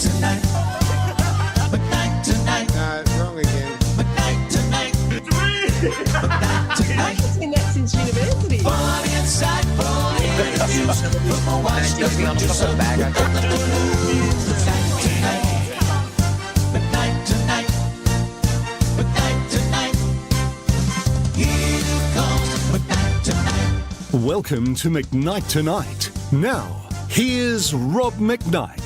Tonight. McKnight Tonight. Wrong again. McKnight Tonight. McKnight Tonight. I've seen that since university. Funny, insightful interviews from a wide producer. McKnight Tonight. McKnight Tonight. Here comes McKnight Tonight. Welcome to McKnight Tonight. Now, here's Rob McKnight.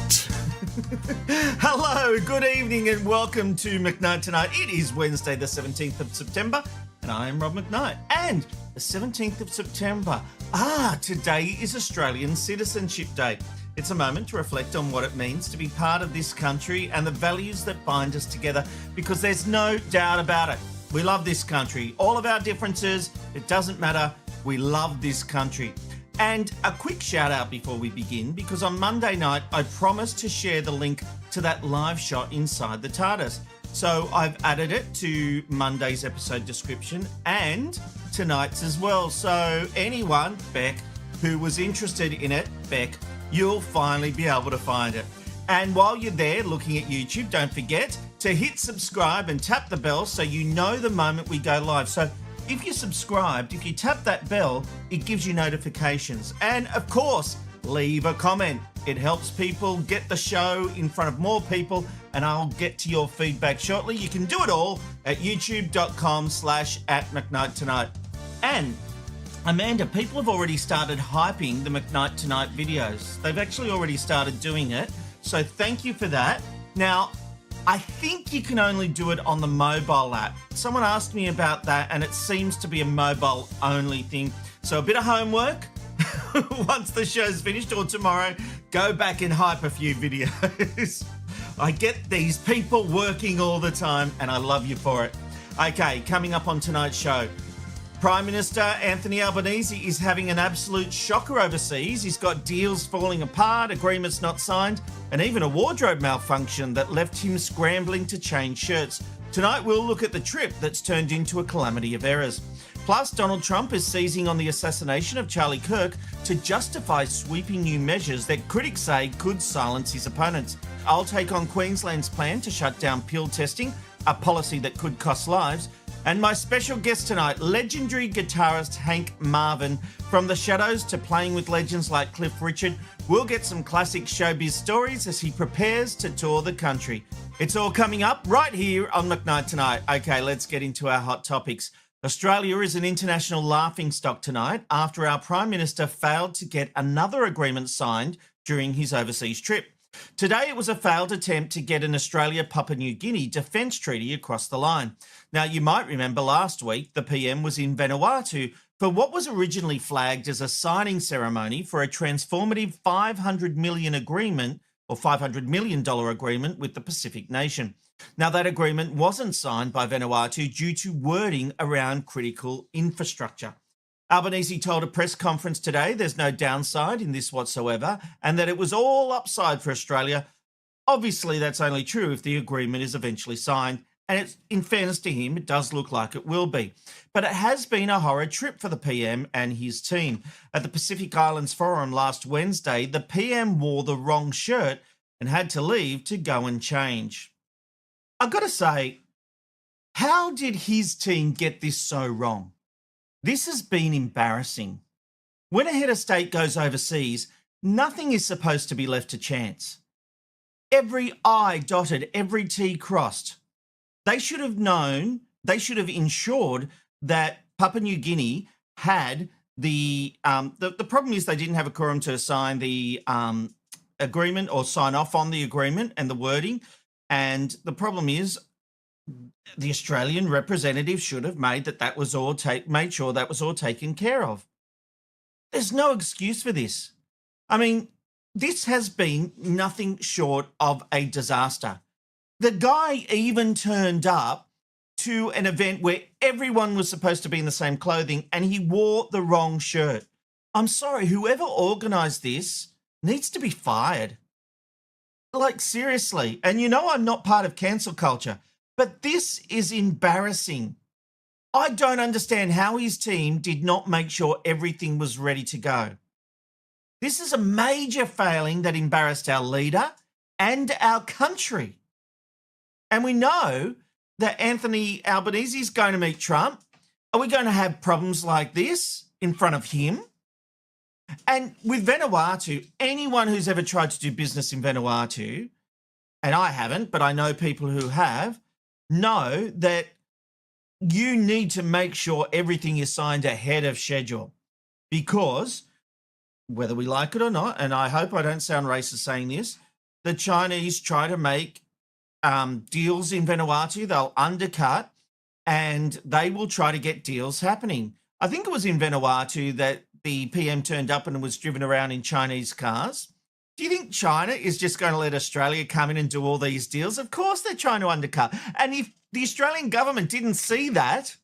Hello, good evening and welcome to McKnight Tonight. It is Wednesday the 17th of September and I am Rob McKnight. And the 17th of September, today is Australian Citizenship Day. It's a moment to reflect on what it means to be part of this country and the values that bind us together, because there's no doubt about it. We love this country. All of our differences, it doesn't matter. We love this country. And a quick shout out before we begin, because on Monday night, I promised to share the link to that live shot inside the TARDIS. So I've added it to Monday's episode description and tonight's as well. So anyone, Beck, who was interested in it, Beck, you'll finally be able to find it. And while you're there looking at YouTube, don't forget to hit subscribe and tap the bell so you know the moment we go live. So if you're subscribed, if you tap that bell, it gives you notifications. And of course, leave a comment. It helps people get the show in front of more people, and I'll get to your feedback shortly. You can do it all at youtube.com/@McKnight Tonight. And Amanda, people have already started hyping the McKnight Tonight videos. They've actually already started doing it. So thank you for that. Now, I think you can only do it on the mobile app. Someone asked me about that, and it seems to be a mobile only thing. So a bit of homework. Once the show's finished, or tomorrow, go back and hype a few videos. I get these people working all the time, and I love you for it. Okay, coming up on tonight's show, Prime Minister Anthony Albanese is having an absolute shocker overseas. He's got deals falling apart, agreements not signed, and even a wardrobe malfunction that left him scrambling to change shirts. Tonight we'll look at the trip that's turned into a calamity of errors. Plus, Donald Trump is seizing on the assassination of Charlie Kirk to justify sweeping new measures that critics say could silence his opponents. I'll take on Queensland's plan to shut down pill testing, a policy that could cost lives. And my special guest tonight, legendary guitarist Hank Marvin. From the shadows to playing with legends like Cliff Richard, we'll get some classic showbiz stories as he prepares to tour the country. It's all coming up right here on McKnight Tonight. Okay, let's get into our hot topics. Australia is an international laughingstock tonight after our Prime Minister failed to get another agreement signed during his overseas trip. Today, it was a failed attempt to get an Australia-Papua New Guinea defence treaty across the line. Now, you might remember last week, the PM was in Vanuatu for what was originally flagged as a signing ceremony for a transformative $500 million agreement with the Pacific nation. Now, that agreement wasn't signed by Vanuatu due to wording around critical infrastructure. Albanese told a press conference today there's no downside in this whatsoever and that it was all upside for Australia. Obviously, that's only true if the agreement is eventually signed, and it's, in fairness to him, it does look like it will be. But it has been a horror trip for the PM and his team. At the Pacific Islands Forum last Wednesday, the PM wore the wrong shirt and had to leave to go and change. I've got to say, how did his team get this so wrong? This has been embarrassing. When a head of state goes overseas, nothing is supposed to be left to chance. Every I dotted, every T crossed. They should have known, they should have ensured that Papua New Guinea had the problem is they didn't have a quorum to sign the agreement or sign off on the agreement and the wording. And the problem is the Australian representative should have made made sure that was all taken care of. There's no excuse for this. I mean, this has been nothing short of a disaster. The guy even turned up to an event where everyone was supposed to be in the same clothing and he wore the wrong shirt. I'm sorry, whoever organised this needs to be fired. Like, seriously. And you know I'm not part of cancel culture, but this is embarrassing. I don't understand how his team did not make sure everything was ready to go. This is a major failing that embarrassed our leader and our country. And we know that Anthony Albanese is going to meet Trump. Are we going to have problems like this in front of him? And with Vanuatu, anyone who's ever tried to do business in Vanuatu, and I haven't, but I know people who have, know that you need to make sure everything is signed ahead of schedule, because whether we like it or not, and I hope I don't sound racist saying this, the Chinese try to make deals in Vanuatu. They'll undercut and they will try to get deals happening. I think it was in Vanuatu that the PM turned up and was driven around in Chinese cars. Do you think China is just going to let Australia come in and do all these deals? Of course they're trying to undercut. And if the Australian government didn't see that,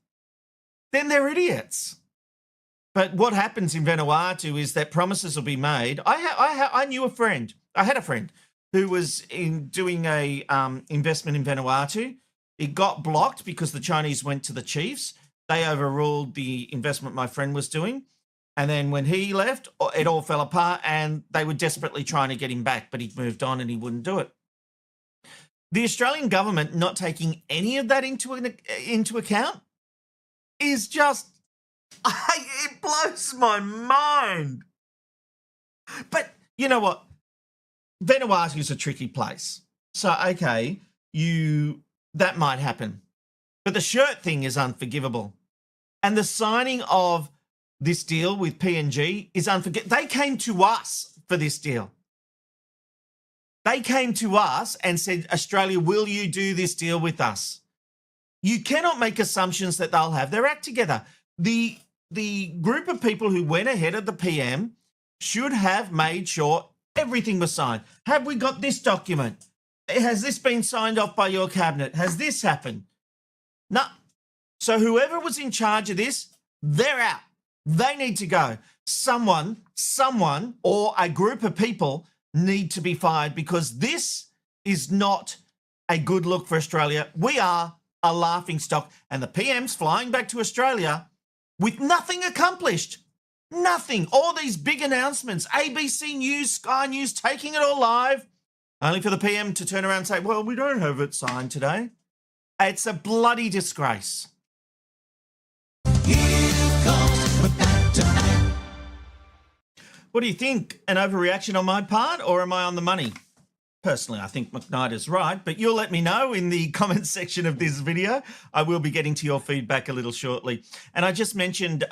then they're idiots. But what happens in Vanuatu is that promises will be made. I knew a friend. I had a friend who was doing a investment in Vanuatu. It got blocked because the Chinese went to the chiefs. They overruled the investment my friend was doing. And then when he left, it all fell apart and they were desperately trying to get him back, but he'd moved on and he wouldn't do it. The Australian government not taking any of that into account is just, it blows my mind. But you know what? Vanuatu is a tricky place. So, okay, that might happen. But the shirt thing is unforgivable. And the signing of this deal with PNG is unforgivable. They came to us for this deal. They came to us and said, Australia, will you do this deal with us? You cannot make assumptions that they'll have their act together. The group of people who went ahead of the PM should have made sure everything was signed. Have we got this document? Has this been signed off by your cabinet? Has this happened? No. So whoever was in charge of this, they're out. They need to go. Someone, or a group of people need to be fired, because this is not a good look for Australia. We are a laughing stock, and the PM's flying back to Australia with nothing accomplished. Nothing. All these big announcements, ABC News, Sky News, taking it all live, only for the PM to turn around and say, well, we don't have it signed today. It's a bloody disgrace. Here comes McKnight Tonight. What do you think? An overreaction on my part, or am I on the money? Personally, I think McKnight is right, but you'll let me know in the comment section of this video. I will be getting to your feedback a little shortly. And I just mentioned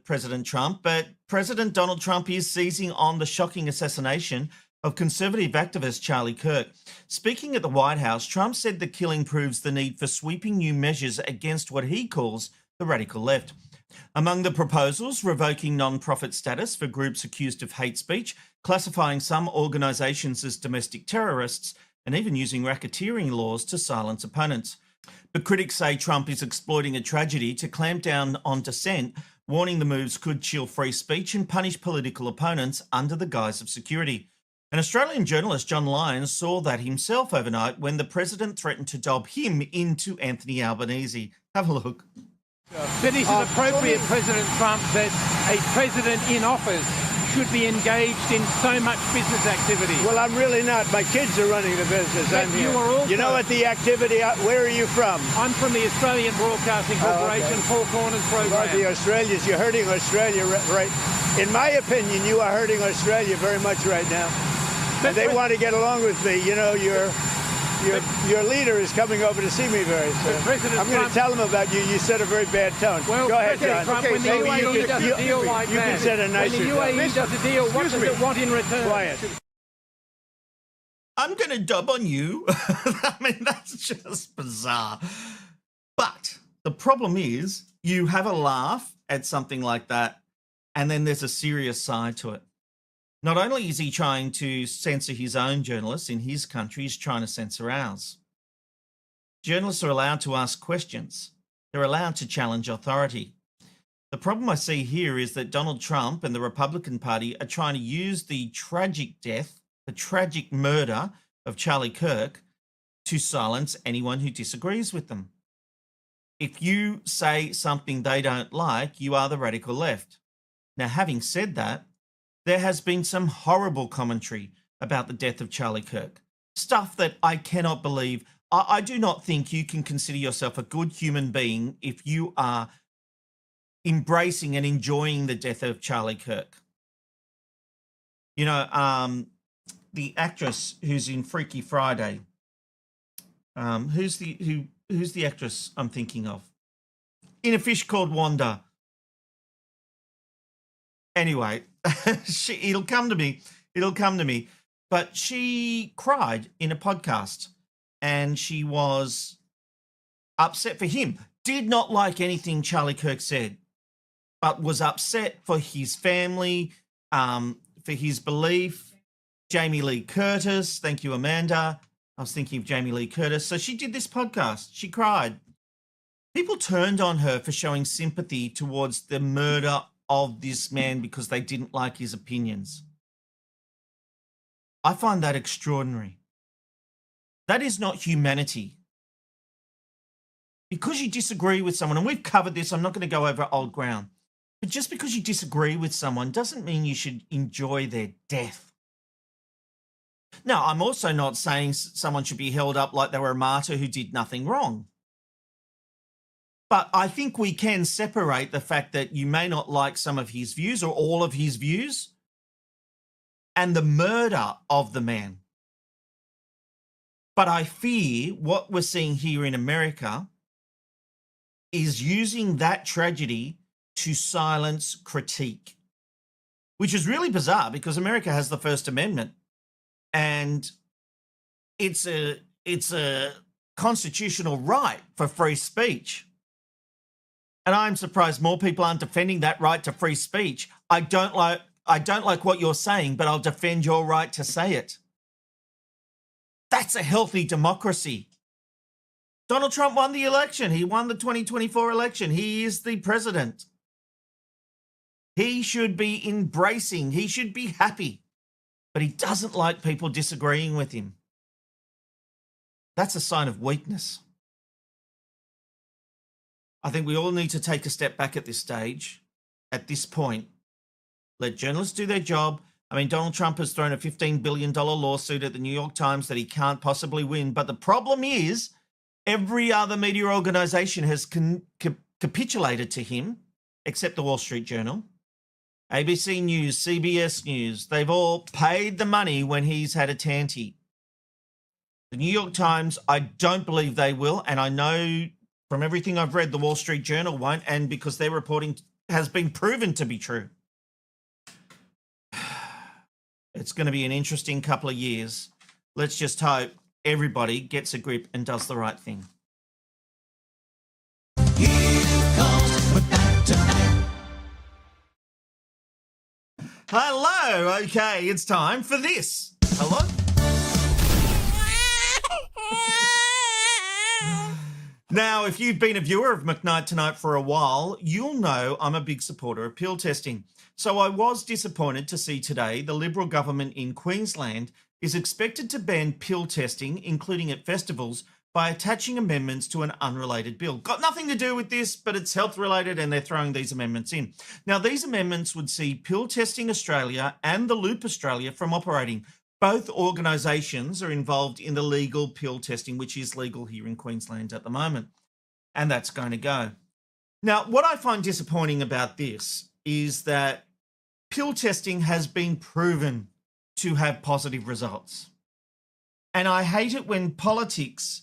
President Trump, but President Donald Trump is seizing on the shocking assassination of conservative activist Charlie Kirk. Speaking at the White House, Trump said the killing proves the need for sweeping new measures against what he calls the radical left. Among the proposals, revoking non-profit status for groups accused of hate speech, classifying some organisations as domestic terrorists, and even using racketeering laws to silence opponents. But critics say Trump is exploiting a tragedy to clamp down on dissent, warning the moves could chill free speech and punish political opponents under the guise of security. An Australian journalist, John Lyons, saw that himself overnight when the president threatened to dob him into Anthony Albanese. Have a look. That is it appropriate, President Trump, that a president in office should be engaged in so much business activity? Well, I'm really not. My kids are running the business. But I'm here. you are also- You know what the activity, where are you from? I'm from the Australian Broadcasting Corporation, okay. Four Corners Well, program. the Australians, you're hurting Australia, right? In my opinion, you are hurting Australia very much right now. And they want to get along with me. You know, your leader is coming over to see me very soon. President I'm going Trump- to tell him about you. You set a very bad tone. Well, Go ahead, President John. Trump, when the Maybe UAE does a deal like you that, can set a nicer when the UAE does a deal, what does it want in return? Quiet. I'm going to dub on you. I mean, that's just bizarre. But the problem is you have a laugh at something like that, and then there's a serious side to it. Not only is he trying to censor his own journalists in his country, he's trying to censor ours. Journalists are allowed to ask questions. They're allowed to challenge authority. The problem I see here is that Donald Trump and the Republican Party are trying to use the tragic death, the tragic murder of Charlie Kirk to silence anyone who disagrees with them. If you say something they don't like, you are the radical left. Now, having said that, there has been some horrible commentary about the death of Charlie Kirk. stuff that I cannot believe. I do not think you can consider yourself a good human being if you are embracing and enjoying the death of Charlie Kirk. You know, the actress who's in Freaky Friday. Who's the actress I'm thinking of? In A Fish Called Wanda. Anyway, it'll come to me. It'll come to me. But she cried in a podcast and she was upset for him. Did not like anything Charlie Kirk said, but was upset for his family, for his belief. Jamie Lee Curtis. Thank you, Amanda. I was thinking of Jamie Lee Curtis. So she did this podcast. She cried. People turned on her for showing sympathy towards the murder of this man because they didn't like his opinions. I find that extraordinary. That is not humanity. Because you disagree with someone, and we've covered this, I'm not going to go over old ground, but just because you disagree with someone doesn't mean you should enjoy their death. Now, I'm also not saying someone should be held up like they were a martyr who did nothing wrong. But I think we can separate the fact that you may not like some of his views or all of his views and the murder of the man. But I fear what we're seeing here in America is using that tragedy to silence critique, which is really bizarre because America has the First Amendment and it's a constitutional right for free speech. And I'm surprised more people aren't defending that right to free speech. I don't like what you're saying, but I'll defend your right to say it. That's a healthy democracy. Donald Trump won the election. He won the 2024 election. He is the president. He should be embracing. He should be happy. But he doesn't like people disagreeing with him. That's a sign of weakness. I think we all need to take a step back at this stage, at this point. Let journalists do their job. I mean, Donald Trump has thrown a $15 billion lawsuit at the New York Times that he can't possibly win. But the problem is every other media organization has capitulated to him, except the Wall Street Journal, ABC News, CBS News. They've all paid the money when he's had a tanty. The New York Times, I don't believe they will. And I know from everything I've read, the Wall Street Journal won't. And because their reporting has been proven to be true. It's going to be an interesting couple of years. Let's just hope everybody gets a grip and does the right thing. Here comes McKnight Tonight. Hello. Okay, it's time for this. Hello? Now, if you've been a viewer of McKnight Tonight for a while, you'll know I'm a big supporter of pill testing. So I was disappointed to see today the Liberal government in Queensland is expected to ban pill testing, including at festivals, by attaching amendments to an unrelated bill. Got nothing to do with this, but it's health related and they're throwing these amendments in. Now, these amendments would see Pill Testing Australia and the Loop Australia from operating. Both organisations are involved in the legal pill testing, which is legal here in Queensland at the moment. And that's going to go. Now, what I find disappointing about this is that pill testing has been proven to have positive results. And I hate it when politicians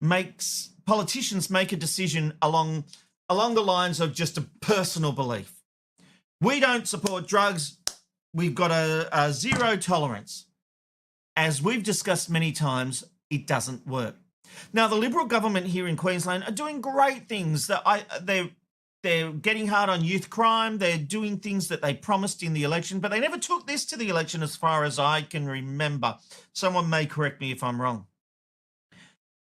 make a decision along the lines of just a personal belief. We don't support drugs. We've got a zero tolerance. As we've discussed many times, it doesn't work. Now, the Liberal government here in Queensland are doing great things. They're getting hard on youth crime. They're doing things that they promised in the election, but they never took this to the election as far as I can remember. Someone may correct me if I'm wrong.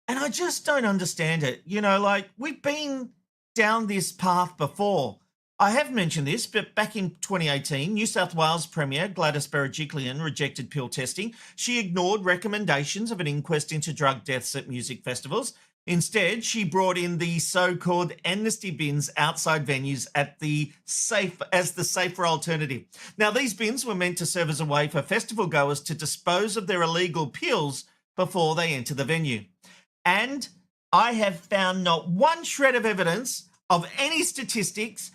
And I just don't understand it. You know, like, we've been down this path before. I have mentioned this, but back in 2018, New South Wales Premier Gladys Berejiklian rejected pill testing. She ignored recommendations of an inquest into drug deaths at music festivals. Instead, she brought in the so-called amnesty bins outside venues as the safer alternative. Now, these bins were meant to serve as a way for festival goers to dispose of their illegal pills before they enter the venue. And I have found not one shred of evidence of any statistics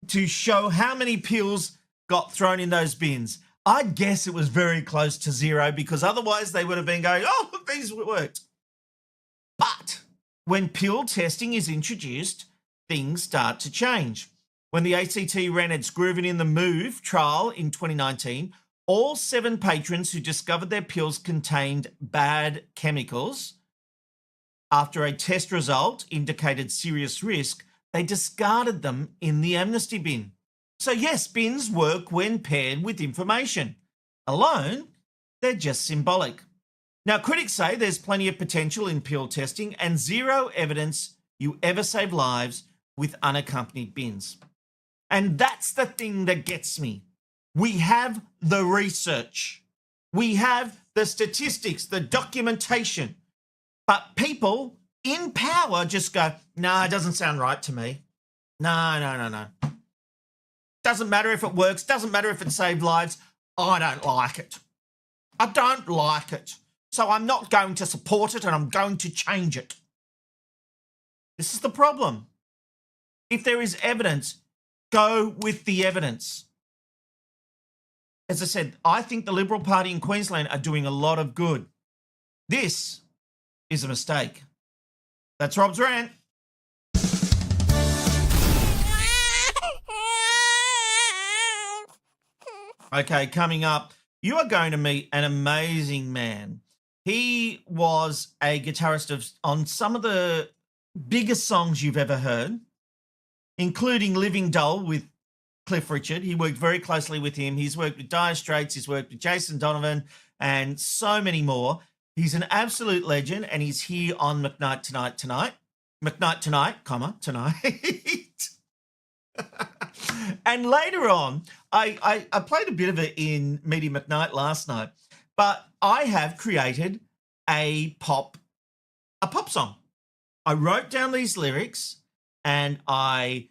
to show how many pills got thrown in those bins. I'd guess it was very close to zero, because otherwise they would have been going, oh, look, these worked. But when pill testing is introduced, things start to change. When the ACT ran its Groovin' in the Move trial in 2019, all 7 patrons who discovered their pills contained bad chemicals, after a test result indicated serious risk, they discarded them in the amnesty bin. So yes, bins work when paired with information. Alone, they're just symbolic. Now, critics say there's plenty of potential in pill testing and zero evidence you ever save lives with unaccompanied bins. And that's the thing that gets me. We have the research. We have the statistics, the documentation. But people in power just go, no, it doesn't sound right to me. No. Doesn't matter if it works. Doesn't matter if it saved lives. I don't like it. I don't like it. So I'm not going to support it, and I'm going to change it. This is the problem. If there is evidence, go with the evidence. As I said, I think the Liberal Party in Queensland are doing a lot of good. This is a mistake. That's Rob's rant. Okay, coming up, you are going to meet an amazing man. He was a guitarist on some of the biggest songs you've ever heard, including Living Dull with Cliff Richard. He worked very closely with him. He's worked with Dire Straits. He's worked with Jason Donovan and so many more. He's an absolute legend, and he's here on McKnight Tonight. McKnight Tonight, tonight. And later on, I played a bit of it in Meeting McKnight last night, but I have created a pop song. I wrote down these lyrics and I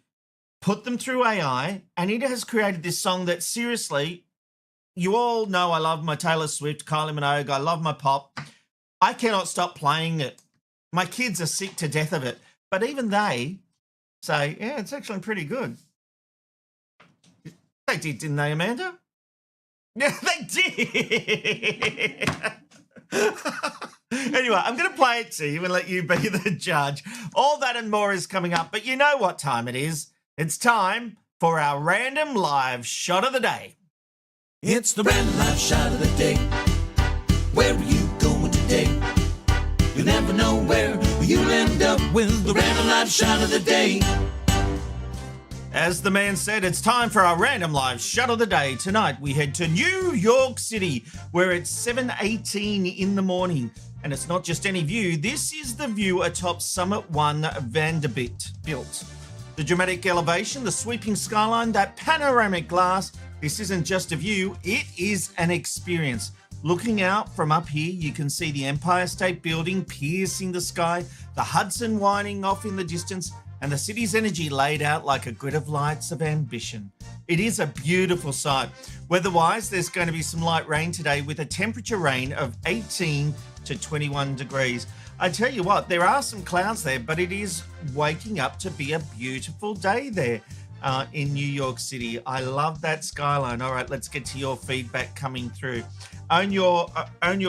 put them through AI, and it has created this song that, seriously, you all know I love my Taylor Swift, Kylie Minogue, I love my pop. I cannot stop playing it. My kids are sick to death of it, but even they say, yeah, it's actually pretty good. They did, didn't they, Amanda? Yeah, they did. Anyway, I'm going to play it to you and let you be the judge. All that and more is coming up, but you know what time it is. It's time for our random live shot of the day. It's the random live shot of the day. Where are you going today? You'll never know where you'll end up with the random live shot of the day. As the man said, it's time for our random live shot of the day. Tonight we head to New York City, where it's 7:18 in the morning. And it's not just any view. This is the view atop Summit 1 Vanderbilt. The dramatic elevation, the sweeping skyline, that panoramic glass. This isn't just a view, it is an experience. Looking out from up here, you can see the Empire State Building piercing the sky, the Hudson winding off in the distance, and the city's energy laid out like a grid of lights of ambition. It is a beautiful sight. Weather-wise, there's going to be some light rain today with a temperature range of 18 to 21 degrees. I tell you what, there are some clouds there, but it is waking up to be a beautiful day there in New York City. I love that skyline. All right, let's get to your feedback coming through. Own Your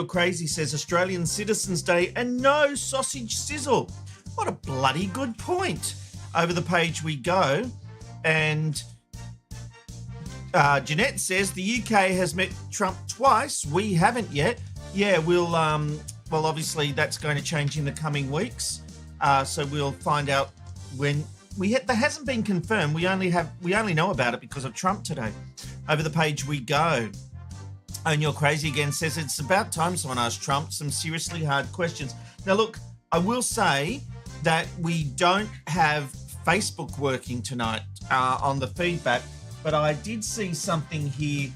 Crazy says Australian Citizens Day and no sausage sizzle. What a bloody good point. Over the page we go, and Jeanette says the UK has met Trump twice. We haven't yet. Yeah, we'll obviously that's going to change in the coming weeks. So we'll find out when that hasn't been confirmed. We only know about it because of Trump today. Over the page we go. Own Your Crazy again says it's about time someone asked Trump some seriously hard questions. Now look, I will say that we don't have Facebook working tonight on the feedback, but I did see something here.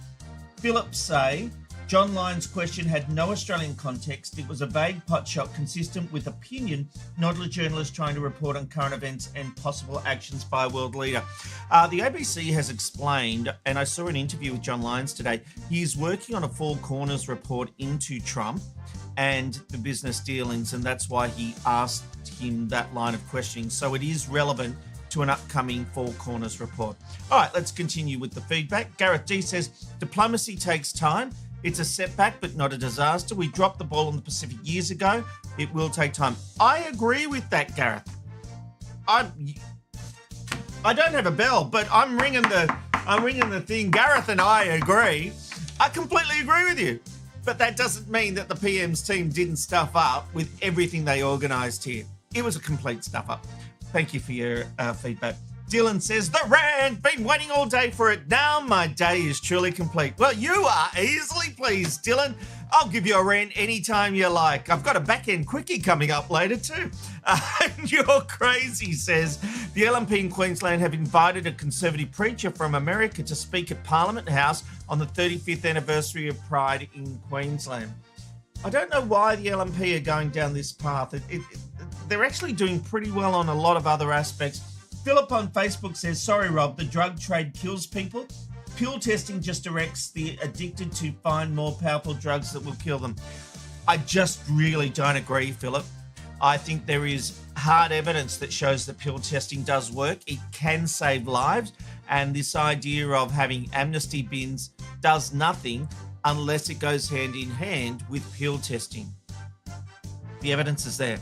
Philip say, John Lyon's question had no Australian context. It was a vague potshot consistent with opinion, not a journalist trying to report on current events and possible actions by a world leader. The ABC has explained, and I saw an interview with John Lyons today, he is working on a Four Corners report into Trump. and the business dealings, and that's why he asked him that line of questioning. So it is relevant to an upcoming Four Corners report. All right, let's continue with the feedback. Gareth D says, diplomacy takes time. It's a setback, but not a disaster. We dropped the ball on the Pacific years ago. It will take time. I agree with that, Gareth. I don't have a bell, but I'm ringing the thing. Gareth and I agree. I completely agree with you. But that doesn't mean that the PM's team didn't stuff up with everything they organised here. It was a complete stuff up. Thank you for your feedback. Dylan says, the rant, been waiting all day for it. Now my day is truly complete. Well, you are easily pleased, Dylan. I'll give you a rant anytime you like. I've got a back-end quickie coming up later too. You're crazy, says, the LNP in Queensland have invited a Conservative preacher from America to speak at Parliament House on the 35th anniversary of Pride in Queensland. I don't know why the LNP are going down this path. They're actually doing pretty well on a lot of other aspects. Philip on Facebook says, sorry, Rob, the drug trade kills people. Pill testing just directs the addicted to find more powerful drugs that will kill them. I just really don't agree, Philip. I think there is hard evidence that shows that pill testing does work. It can save lives. And this idea of having amnesty bins does nothing unless it goes hand in hand with pill testing. The evidence is there.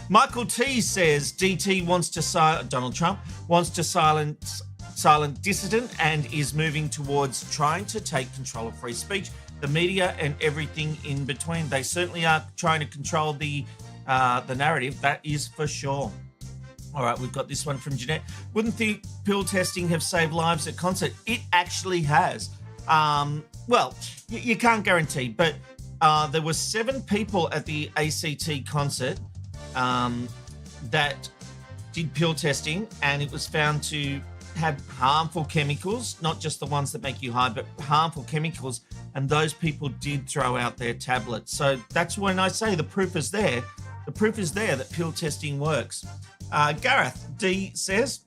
Michael T says DT wants to Donald Trump wants to silent dissident and is moving towards trying to take control of free speech, the media, and everything in between. They certainly are trying to control the narrative. That is for sure. All right, we've got this one from Jeanette. Wouldn't the pill testing have saved lives at concert? It actually has. Well, you can't guarantee, but there were 7 people at the ACT concert that did pill testing, and it was found to have harmful chemicals, not just the ones that make you high, but harmful chemicals, and those people did throw out their tablets. So that's when I say the proof is there. The proof is there that pill testing works. Gareth D says,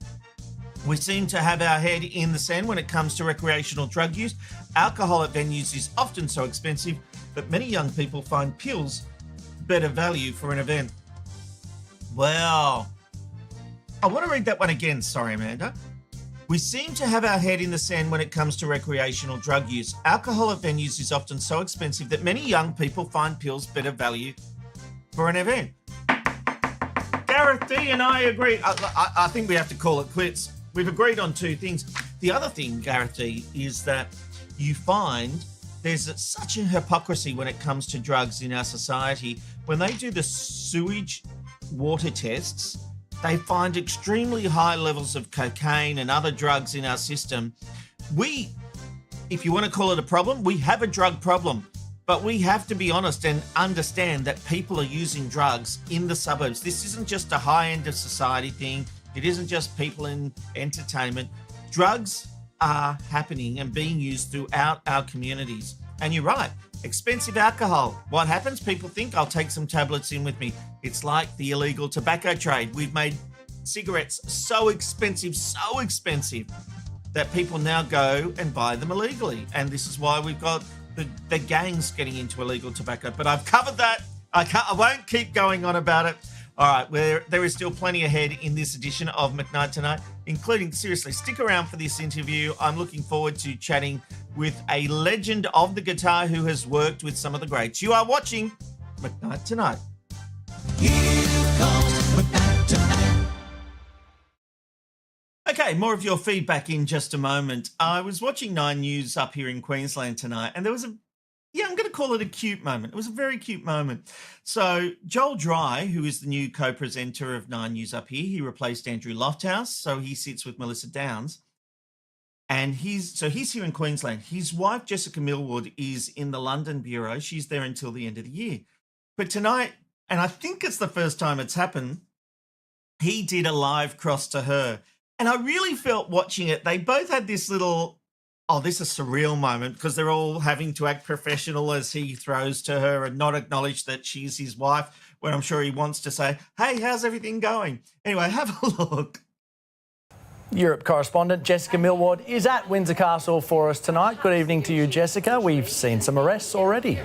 we seem to have our head in the sand when it comes to recreational drug use. Alcohol at venues is often so expensive that many young people find pills better value for an event. Well, I want to read that one again. Sorry, Amanda. We seem to have our head in the sand when it comes to recreational drug use. Alcohol at venues is often so expensive that many young people find pills better value for an event. Gareth D and I agree. I think we have to call it quits. We've agreed on 2 things. The other thing, Gareth D, is that you find there's such a hypocrisy when it comes to drugs in our society. When they do the sewage water tests, they find extremely high levels of cocaine and other drugs in our system. We, if you want to call it a problem, we have a drug problem, but we have to be honest and understand that people are using drugs in the suburbs. This isn't just a high end of society thing. It isn't just people in entertainment. Drugs are happening and being used throughout our communities. And you're right, expensive alcohol. What happens? People think, I'll take some tablets in with me. It's like the illegal tobacco trade. We've made cigarettes so expensive that people now go and buy them illegally. And this is why we've got the gangs getting into illegal tobacco. But I've covered that. I won't keep going on about it. All right, there is still plenty ahead in this edition of McKnight Tonight, including, seriously, stick around for this interview. I'm looking forward to chatting with a legend of the guitar who has worked with some of the greats. You are watching McKnight Tonight. Here comes McKnight Tonight. Okay, more of your feedback in just a moment. I was watching 9 News up here in Queensland tonight, and there was I'm going to call it a cute moment. It was a very cute moment. So Joel Dry, who is the new co-presenter of 9 News up here, he replaced Andrew Lofthouse, so he sits with Melissa Downs. And he's here in Queensland. His wife, Jessica Millward, is in the London Bureau. She's there until the end of the year. But tonight, and I think it's the first time it's happened, he did a live cross to her. And I really felt watching it, they both had this little, this is a surreal moment because they're all having to act professional as he throws to her and not acknowledge that she's his wife, when I'm sure he wants to say, hey, how's everything going? Anyway, have a look. Europe correspondent Jessica Millward is at Windsor Castle for us tonight. Good evening to you, Jessica. We've seen some arrests already.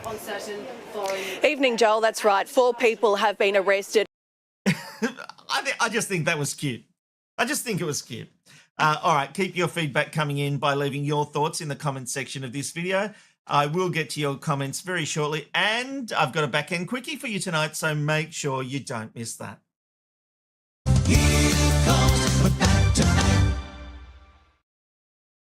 on certain foreign... Evening, Joel, that's right. 4 people have been arrested. I just think that was cute. I just think it was cute. All right, keep your feedback coming in by leaving your thoughts in the comment section of this video. I will get to your comments very shortly, and I've got a back-end quickie for you tonight, so make sure you don't miss that.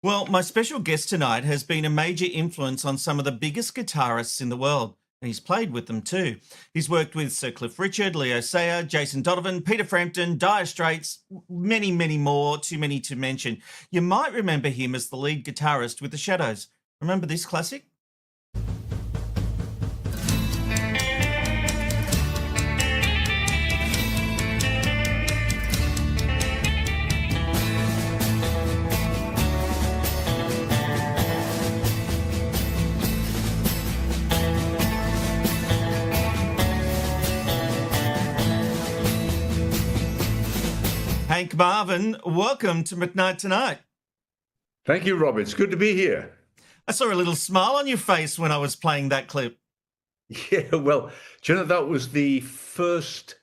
Well, my special guest tonight has been a major influence on some of the biggest guitarists in the world, and he's played with them too. He's worked with Sir Cliff Richard, Leo Sayer, Jason Donovan, Peter Frampton, Dire Straits, many, many more, too many to mention. You might remember him as the lead guitarist with The Shadows. Remember this classic? Hank Marvin, welcome to McKnight Tonight. Thank you, Rob. It's good to be here. I saw a little smile on your face when I was playing that clip. Yeah, well, do you know, that was the first,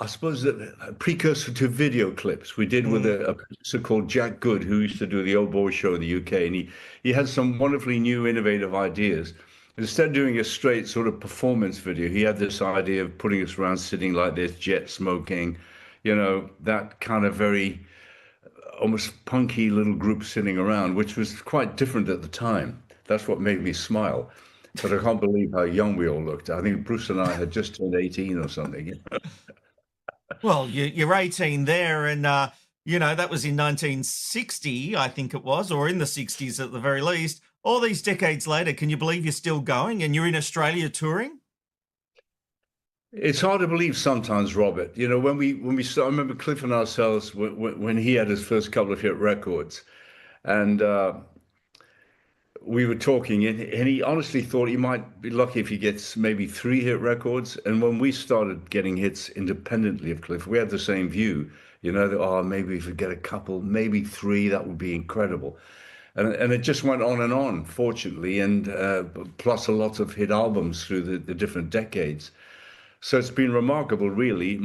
I suppose, a precursor to video clips we did with a producer called Jack Good, who used to do the Old Boy Show in the UK. And he had some wonderfully new, innovative ideas. Instead of doing a straight sort of performance video, he had this idea of putting us around sitting like this, jet smoking, you know, that kind of very almost punky little group sitting around, which was quite different at the time. That's what made me smile. But I can't believe how young we all looked. I think Bruce and I had just turned 18 or something. Well, you're 18 there, and, you know, that was in 1960, I think it was, or in the 60s at the very least. All these decades later, can you believe you're still going and you're in Australia touring? It's hard to believe sometimes, Robert. You know, when we started, I remember Cliff and ourselves when he had his first couple of hit records, and we were talking, and he honestly thought he might be lucky if he gets maybe 3 hit records. And when we started getting hits independently of Cliff, we had the same view. You know, that, oh, maybe if we get a couple, maybe 3, that would be incredible. And it just went on, fortunately, and plus a lot of hit albums through the different decades. So it's been remarkable, really,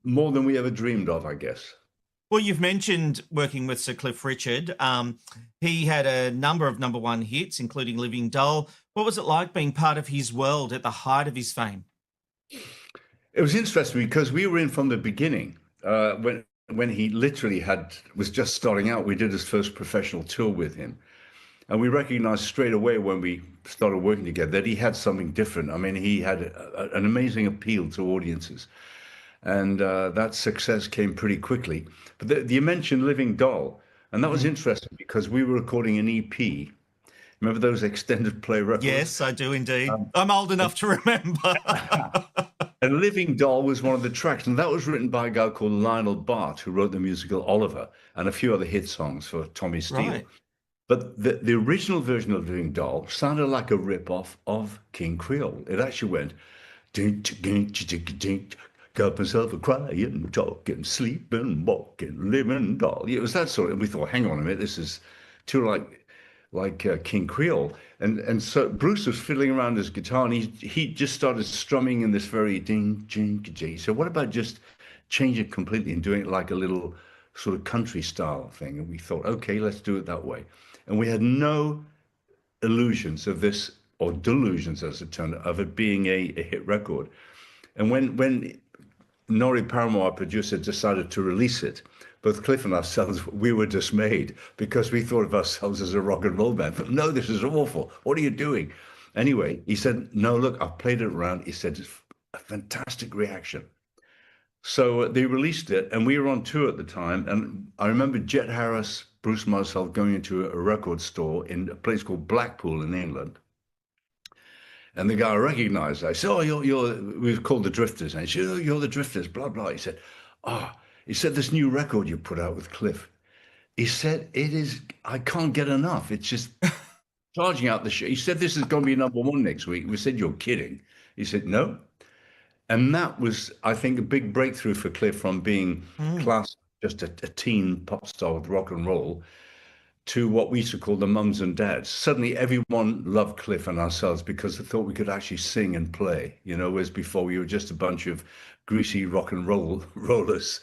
more than we ever dreamed of, I guess. Well, you've mentioned working with Sir Cliff Richard. He had a number of #1 hits, including Living Dull. What was it like being part of his world at the height of his fame? It was interesting because we were in from the beginning. When he literally was just starting out, we did his first professional tour with him. And we recognized straight away when we started working together that he had something different. I mean, he had an amazing appeal to audiences. And that success came pretty quickly. But you mentioned Living Dull, and that was interesting because we were recording an EP. Remember those extended play records? Yes, I do indeed. I'm old enough to remember. And Living Dull was one of the tracks, and that was written by a guy called Lionel Bart, who wrote the musical Oliver and a few other hit songs for Tommy Steele. Right. But the original version of Living Doll sounded like a rip-off of King Creole. It actually went, got myself a crying, talking, sleeping, walking, living doll. It was that sort of, and we thought, hang on a minute, this is too like King Creole. And so Bruce was fiddling around his guitar, and he just started strumming in this very ding, jing, jing. So what about just changing it completely and doing it like a little sort of country style thing? And we thought, okay, let's do it that way. And we had no illusions of this, or delusions as it turned out, of it being a hit record. And when Norrie Paramore, our producer, decided to release it, both Cliff and ourselves, we were dismayed because we thought of ourselves as a rock and roll band. But no, this is awful. What are you doing? Anyway, he said, no, look, I've played it around. He said, it's a fantastic reaction. So they released it, and we were on tour at the time. And I remember Jet Harris, Bruce, and myself going into a record store in a place called Blackpool in England. And the guy recognized, I said, oh, we were called the Drifters. And he said, oh, you're the Drifters, blah, blah. He said, he said, this new record you put out with Cliff. He said, I can't get enough. It's just charging out the shit. He said, this is going to be #1 next week. We said, you're kidding. He said, no. And that was, I think, a big breakthrough for Cliff from being classed just a teen pop star with rock and roll to what we used to call the mums and dads. Suddenly everyone loved Cliff and ourselves because they thought we could actually sing and play, whereas before we were just a bunch of greasy rock and rollers.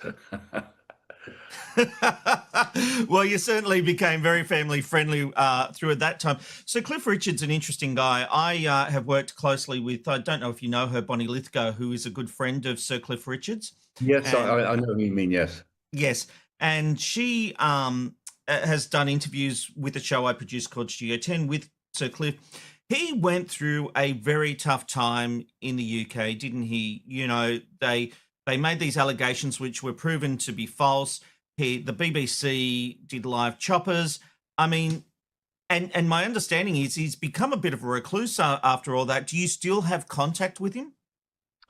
Well, you certainly became very family friendly through at that time. So Cliff Richard's an interesting guy. I have worked closely with, I don't know if you know her, Bonnie Lithgow, who is a good friend of Sir Cliff Richard's. Yes, I know what you mean, yes. Yes. And she has done interviews with a show I produced called Studio 10 with Sir Cliff. He went through a very tough time in the UK, didn't he? They made these allegations which were proven to be false. The BBC did live choppers. I mean, and my understanding is he's become a bit of a recluse after all that. Do you still have contact with him?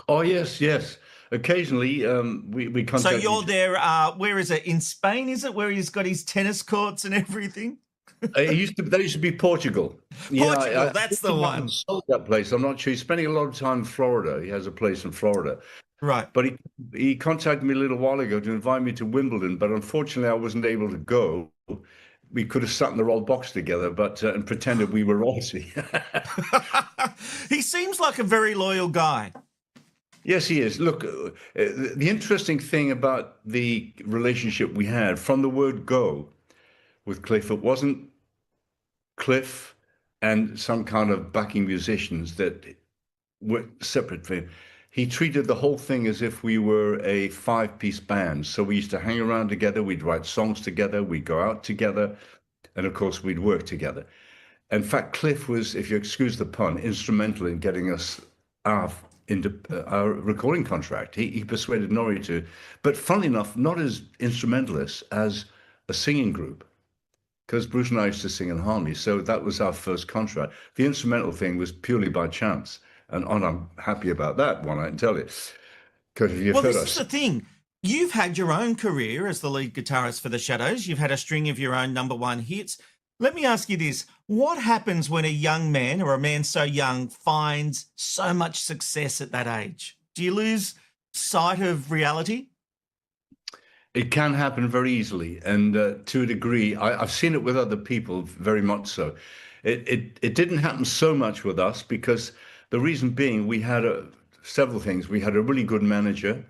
Oh, yes. Occasionally, we contact. So you're there, where is it? In Spain, is it? Where he's got his tennis courts and everything? That used to be Portugal. Portugal, that's the one. Sold that place. I'm not sure. He's spending a lot of time in Florida. He has a place in Florida. Right. But he contacted me a little while ago to invite me to Wimbledon, but unfortunately I wasn't able to go. We could have sat in the royal box together, but and pretended we were royalty. He seems like a very loyal guy. Yes, he is. Look, the interesting thing about the relationship we had from the word go with Cliff, it wasn't Cliff and some kind of backing musicians that were separate from him. He treated the whole thing as if we were a 5-piece band. So we used to hang around together, we'd write songs together, we'd go out together, and of course we'd work together. In fact, Cliff was, if you excuse the pun, instrumental in getting us our recording contract. He persuaded Norrie to, but funnily enough, not as instrumentalists, as a singing group, because Bruce and I used to sing in harmony. So that was our first contract. The instrumental thing was purely by chance. And I'm happy about that one, I can tell you. Because if you've heard us. This is the thing. You've had your own career as the lead guitarist for the Shadows. You've had a string of your own #1 hits. Let me ask you this. What happens when a young man or a man so young finds so much success at that age? Do you lose sight of reality? It can happen very easily. And to a degree, I've seen it with other people very much so. It didn't happen so much with us because the reason being we had several things. We had a really good manager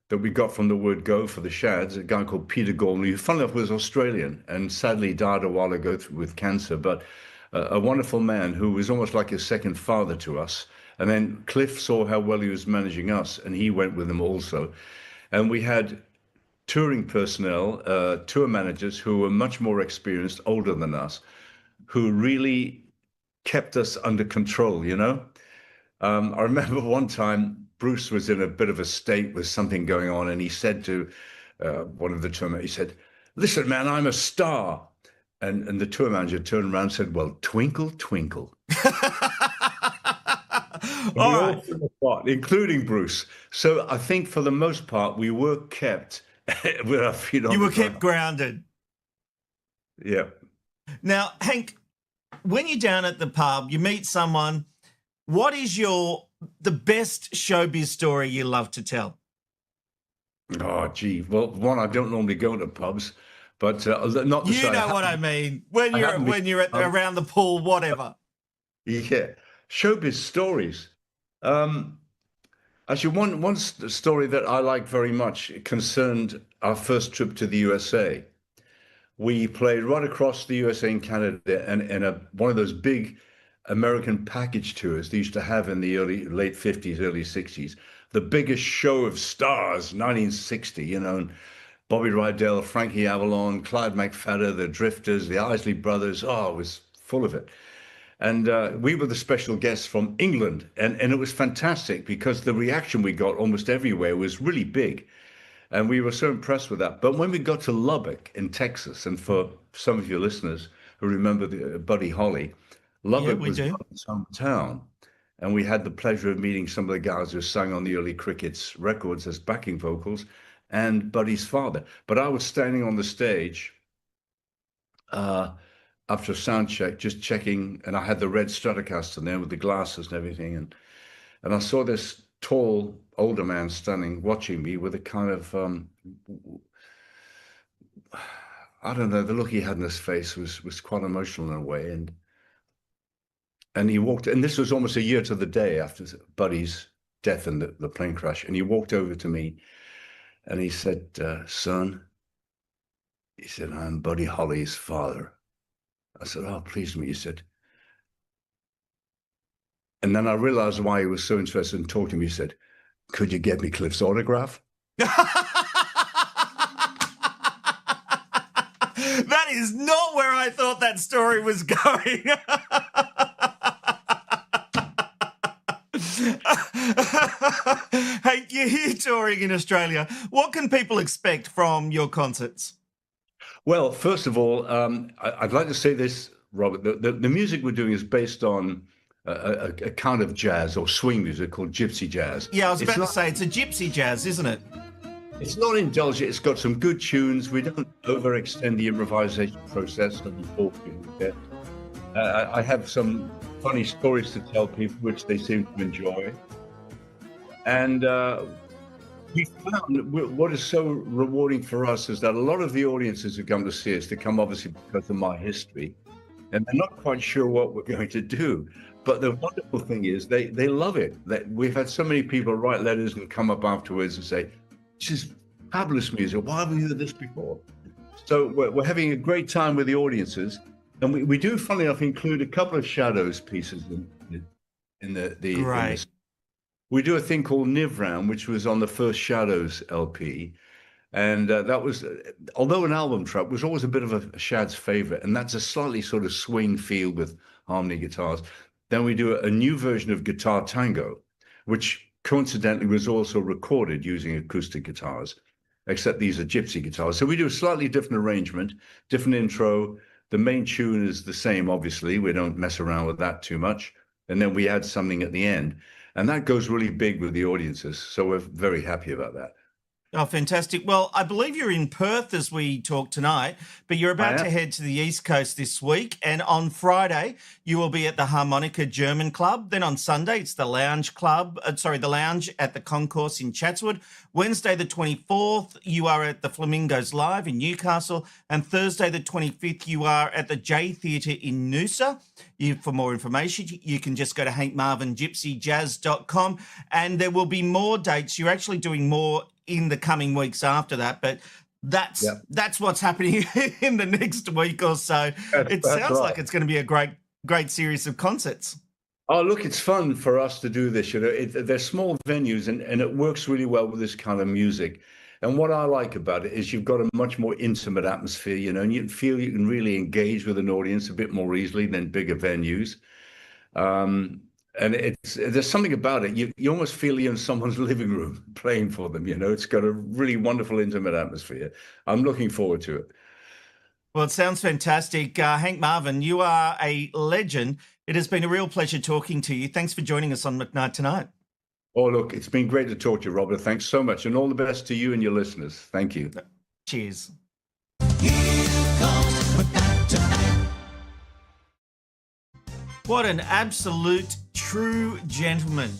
that we got from the word go for the Shads, a guy called Peter Gormley, who funnily enough was Australian and sadly died a while ago with cancer, but a wonderful man who was almost like a second father to us. And then Cliff saw how well he was managing us and he went with him also. And we had touring personnel, tour managers who were much more experienced, older than us, who really kept us under control, I remember one time Bruce was in a bit of a state with something going on, and he said to one of the tour managers, he said, "Listen, man, I'm a star." And the tour manager turned around and said, "Well, twinkle, twinkle." All right. Apart, including Bruce. So I think for the most part, we were kept with our feet on the ground. You were kept grounded. Yeah. Now, Hank, when you're down at the pub, you meet someone. What is the best showbiz story you love to tell? Oh, gee. Well, one, I don't normally go to pubs, but not to say. You know what I mean. When you're around the pool, whatever. Yeah, showbiz stories. Actually, one story that I like very much concerned our first trip to the USA. We played right across the USA and Canada, and in one of those big American package tours they used to have in the late 50s, early 60s. The biggest show of stars, 1960, and Bobby Rydell, Frankie Avalon, Clyde McPhatter, the Drifters, the Isley Brothers. Oh, it was full of it. And we were the special guests from England. And it was fantastic because the reaction we got almost everywhere was really big. And we were so impressed with that. But when we got to Lubbock in Texas, and for some of your listeners who remember Buddy Holly, Lubbock was his hometown. And we had the pleasure of meeting some of the guys who sang on the early Crickets records as backing vocals and Buddy's father. But I was standing on the stage after a sound check, just checking, and I had the red Stratocaster there with the glasses and everything. And I saw this tall, older man standing, watching me with a kind of, I don't know, the look he had in his face was quite emotional in a way. And he walked, and this was almost a year to the day after Buddy's death in the plane crash. And he walked over to me and he said, son, he said, I'm Buddy Holly's father. I said, oh, pleased to meet you. He said, and then I realized why he was so interested in talking to me. He said, could you get me Cliff's autograph? That is not where I thought that story was going. Hank, you're here touring in Australia. What can people expect from your concerts? Well, first of all, I'd like to say this, Robert. The music we're doing is based on a kind of jazz or swing music called gypsy jazz. Yeah, I was about to say, it's a gypsy jazz, isn't it? It's not indulgent. It's got some good tunes. We don't overextend the improvisation process. I have some funny stories to tell people, which they seem to enjoy. And we found what is so rewarding for us is that a lot of the audiences who come to see us, they come obviously because of my history, and they're not quite sure what we're going to do. But the wonderful thing is they love it. We've had so many people write letters and come up afterwards and say, this is fabulous music. Why haven't we heard this before? So we're having a great time with the audiences. And we do, funnily enough, include a couple of Shadows pieces in the right. We do a thing called Nivram, which was on the first Shadows LP. And that was, although an album track, was always a bit of a Shad's favorite. And that's a slightly sort of swing feel with harmony guitars. Then we do a new version of Guitar Tango, which coincidentally was also recorded using acoustic guitars, except these are gypsy guitars. So we do a slightly different arrangement, different intro. The main tune is the same, obviously. We don't mess around with that too much. And then we add something at the end. And that goes really big with the audiences. So we're very happy about that. Oh, fantastic. Well, I believe you're in Perth as we talk tonight, but you're about to head to the East Coast this week. And on Friday, you will be at the Harmonica German Club. Then on Sunday, it's the Lounge Club. The Lounge at the Concourse in Chatswood. Wednesday, the 24th, you are at the Flamingos Live in Newcastle. And Thursday, the 25th, you are at the J Theatre in Noosa. For more information, you can just go to hankmarvingypsyjazz.com. And there will be more dates. You're actually doing more in the coming weeks after that, but that's what's happening in the next week or so. It sounds like it's going to be a great series of concerts. Oh, look, it's fun for us to do this. You know, they're small venues, and it works really well with this kind of music. And what I like about it is you've got a much more intimate atmosphere, you know, and you feel you can really engage with an audience a bit more easily than bigger venues. And there's something about it. You almost feel you're in someone's living room playing for them. You know, it's got a really wonderful, intimate atmosphere. I'm looking forward to it. Well, it sounds fantastic. Hank Marvin, you are a legend. It has been a real pleasure talking to you. Thanks for joining us on McKnight Tonight. Oh, look, it's been great to talk to you, Robert. Thanks so much. And all the best to you and your listeners. Thank you. Cheers. What an absolute true gentleman.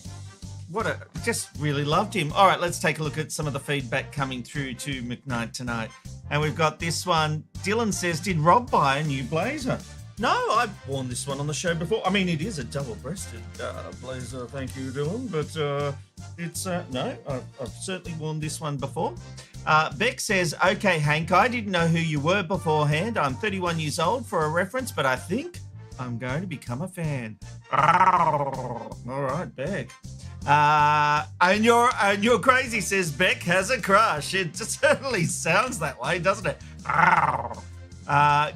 Just really loved him. All right, let's take a look at some of the feedback coming through to McKnight Tonight. And we've got this one. Dylan says, did Rob buy a new blazer? No, I've worn this one on the show before. I mean, it is a double-breasted blazer, thank you, Dylan. But no, I've certainly worn this one before. Beck says, okay, Hank, I didn't know who you were beforehand. I'm 31 years old for a reference, but I think I'm going to become a fan. All right, Beck. And you're crazy, says Beck has a crush. It certainly sounds that way, doesn't it?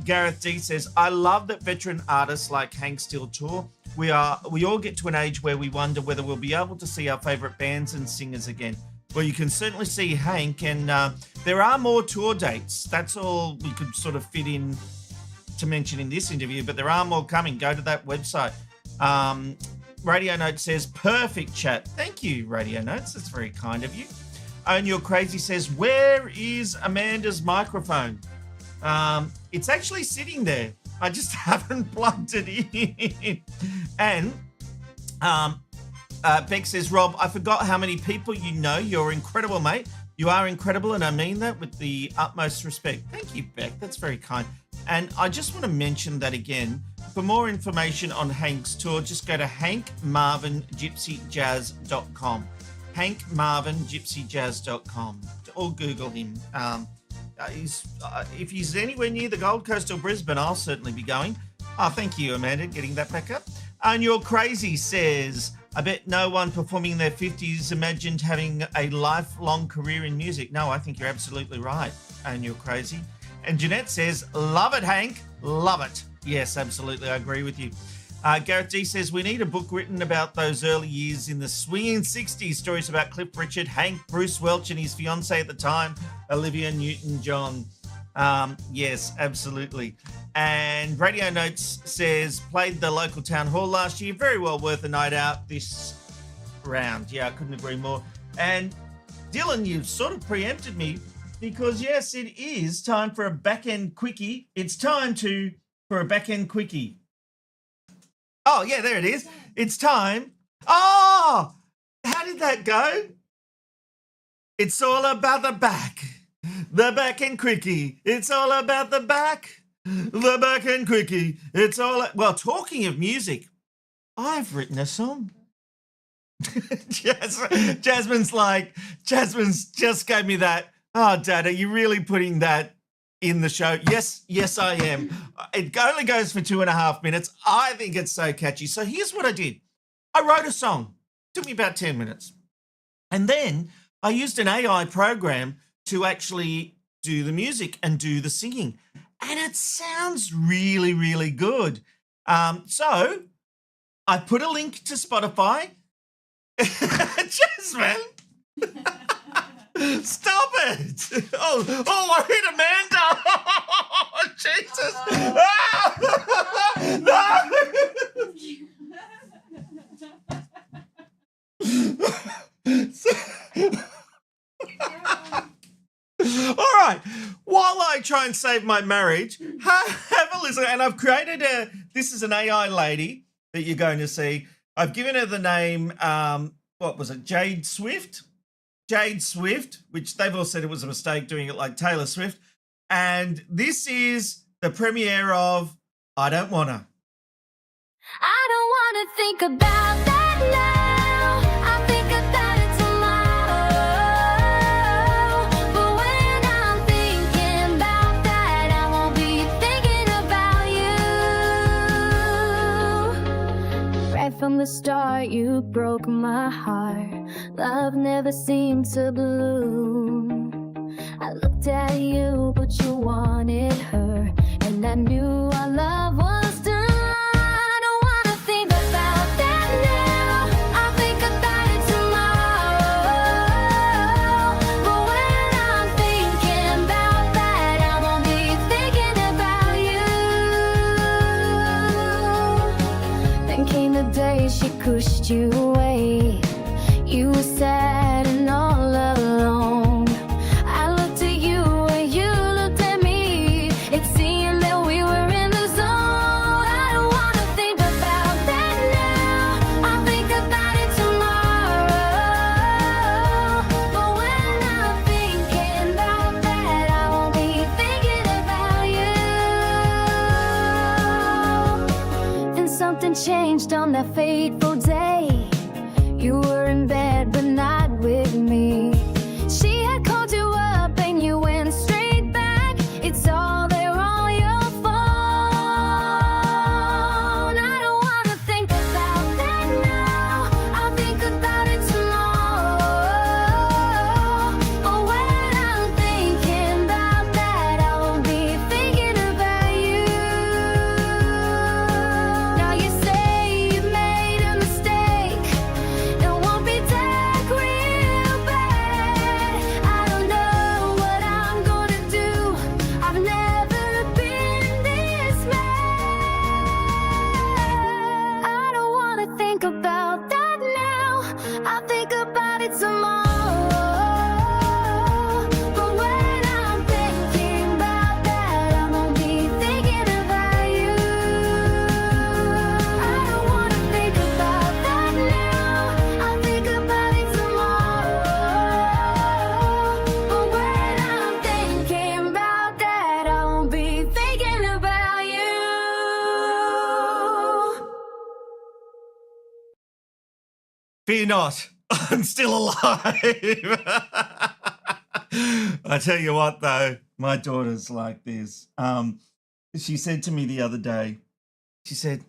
Gareth D says, I love that veteran artists like Hank still tour. We all get to an age where we wonder whether we'll be able to see our favourite bands and singers again. Well, you can certainly see Hank, and there are more tour dates. That's all we could sort of fit in to mention in this interview, but there are more coming. Go to that website. Radio Note says, perfect chat. Thank you, Radio Notes. That's very kind of you. Own Your Crazy says, where is Amanda's microphone? It's actually sitting there. I just haven't plugged it in. And Beck says, Rob, I forgot how many people you know. You're incredible, mate. You are incredible, and I mean that with the utmost respect. Thank you, Beck. That's very kind. And I just want to mention that again. For more information on Hank's tour, just go to hankmarvingypsyjazz.com. hankmarvingypsyjazz.com. Or Google him. If he's anywhere near the Gold Coast or Brisbane, I'll certainly be going. Oh, thank you, Amanda, getting that back up. And You're Crazy says, I bet no one performing in their 50s imagined having a lifelong career in music. No, I think you're absolutely right, and You're Crazy. And Jeanette says, love it, Hank. Love it. Yes, absolutely. I agree with you. Gareth D says, we need a book written about those early years in the swinging 60s. Stories about Cliff Richard, Hank, Bruce Welch, and his fiancée at the time, Olivia Newton-John. Yes, absolutely. And Radio Notes says, played the local town hall last year. Very well worth a night out this round. Yeah, I couldn't agree more. And Dylan, you've sort of preempted me because, yes, it is time for a back-end quickie. It's time for a back-end quickie. Oh, yeah, there it is. It's time. Oh, how did that go? It's all about the back. The back and quickie. It's all about the back. The back and quickie. It's all... Well, talking of music, I've written a song. Jasmine's just gave me that. Oh, Dad, are you really putting that in the show? Yes, I am. It only goes for 2.5 minutes. I think it's so catchy. So here's what I did. I wrote a song. It took me about 10 minutes. And then I used an AI program to actually do the music and do the singing. And it sounds really, really good. So I put a link to Spotify. Jasmine! Stop it! Oh, I hit Amanda! Oh, Jesus! No! All right. While I try and save my marriage, have a listen. And I've created this is an AI lady that you're going to see. I've given her the name, what was it, Jade Swift, which they've all said it was a mistake doing it like Taylor Swift. And this is the premiere of I Don't Wanna. I don't wanna think about that now. I think about it tomorrow. But when I'm thinking about that, I won't be thinking about you. Right from the start, you broke my heart. Love never seemed to bloom. I looked at you, but you wanted her, and I knew our love was done. I don't wanna think about that now. I'll think about it tomorrow. But when I'm thinking about that, I won't be thinking about you. Then came the day she pushed you away. You were sad and all alone. I looked at you and you looked at me. It seemed that we were in the zone. I don't wanna think about that now. I'll think about it tomorrow. But when I'm thinking about that, I won't be thinking about you. Then something changed on that fateful day. You were in bed, but not with me. She had called you up and you went straight back. It's all there on your phone. I don't wanna think about that now. I'll think about it tomorrow. But when I'm thinking about that, I won't be thinking about you. Now you say you made a mistake. It won't be that real bad. I don't know what I'm gonna do. I've never been this mad. I don't wanna think about that now. I'll think about it tomorrow. But when I'm thinking about that, I won't be thinking about you. I don't wanna think about that now. I'll think about it tomorrow. Fear not, I'm still alive. I tell you what, though, my daughter's like this. She said to me the other day, she said,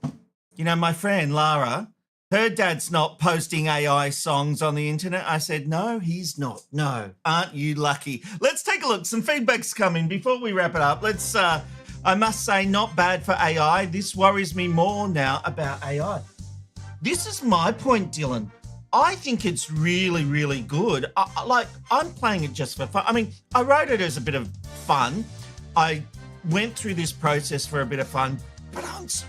you know, my friend Lara, her dad's not posting AI songs on the internet. I said, no, he's not. No, aren't you lucky? Let's take a look. Some feedback's coming before we wrap it up. Let's, I must say, not bad for AI. This worries me more now about AI. This is my point, Dylan. I think it's really, really good. I'm playing it just for fun. I mean, I wrote it as a bit of fun. I went through this process for a bit of fun, but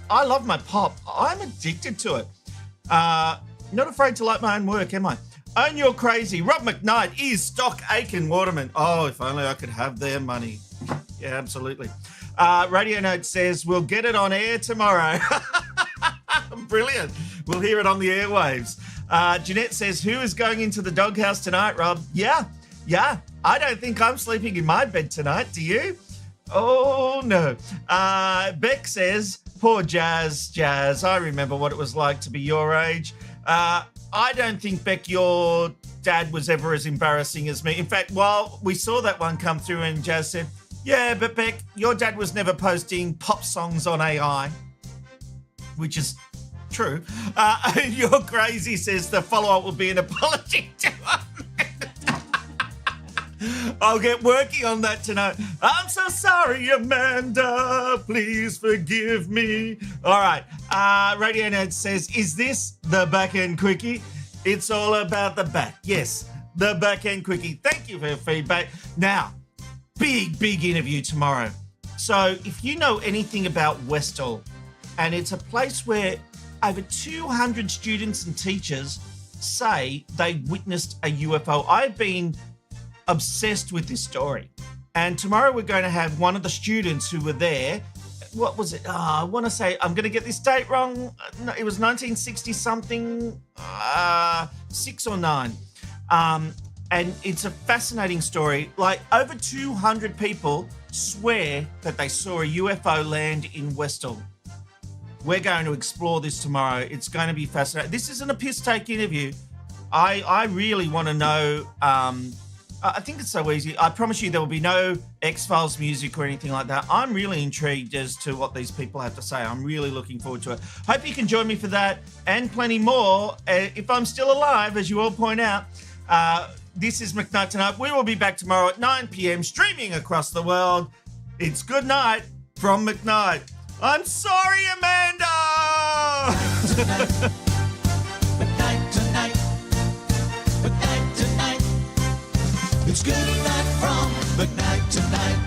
I love my pop. I'm addicted to it. Not afraid to like my own work, am I? Own You're Crazy. Rob McKnight is Stock Aitken Waterman. Oh, if only I could have their money. Yeah, absolutely. Radio Note says, we'll get it on air tomorrow. Brilliant. We'll hear it on the airwaves. Jeanette says, who is going into the doghouse tonight, Rob? Yeah. I don't think I'm sleeping in my bed tonight. Do you? Oh, no. Beck says, poor Jazz. I remember what it was like to be your age. I don't think, Beck, your dad was ever as embarrassing as me. In fact, while we saw that one come through and Jazz said, yeah, but Beck, your dad was never posting pop songs on AI, which is true. You're Crazy says the follow-up will be an apology to him. I'll get working on that tonight. I'm so sorry, Amanda. Please forgive me. All right. Radio Nerd says, is this the back-end quickie? It's all about the back. Yes, the back-end quickie. Thank you for your feedback. Now, big interview tomorrow. So if you know anything about Westall, and it's a place where over 200 students and teachers say they witnessed a UFO. I've been obsessed with this story. And tomorrow we're going to have one of the students who were there. What was it? I want to say, I'm going to get this date wrong. No, it was 1960 something, 6 or 9. And it's a fascinating story. Like over 200 people swear that they saw a UFO land in Westall. We're going to explore this tomorrow. It's going to be fascinating. This isn't a piss-take interview. I really want to know. I think it's so easy. I promise you there will be no X-Files music or anything like that. I'm really intrigued as to what these people have to say. I'm really looking forward to it. Hope you can join me for that and plenty more. If I'm still alive, as you all point out. This is McKnight Tonight. We will be back tomorrow at 9 p.m. streaming across the world. It's good night from McKnight. I'm sorry, Amanda! McKnight Tonight. McKnight Tonight. It's good night from McKnight Tonight.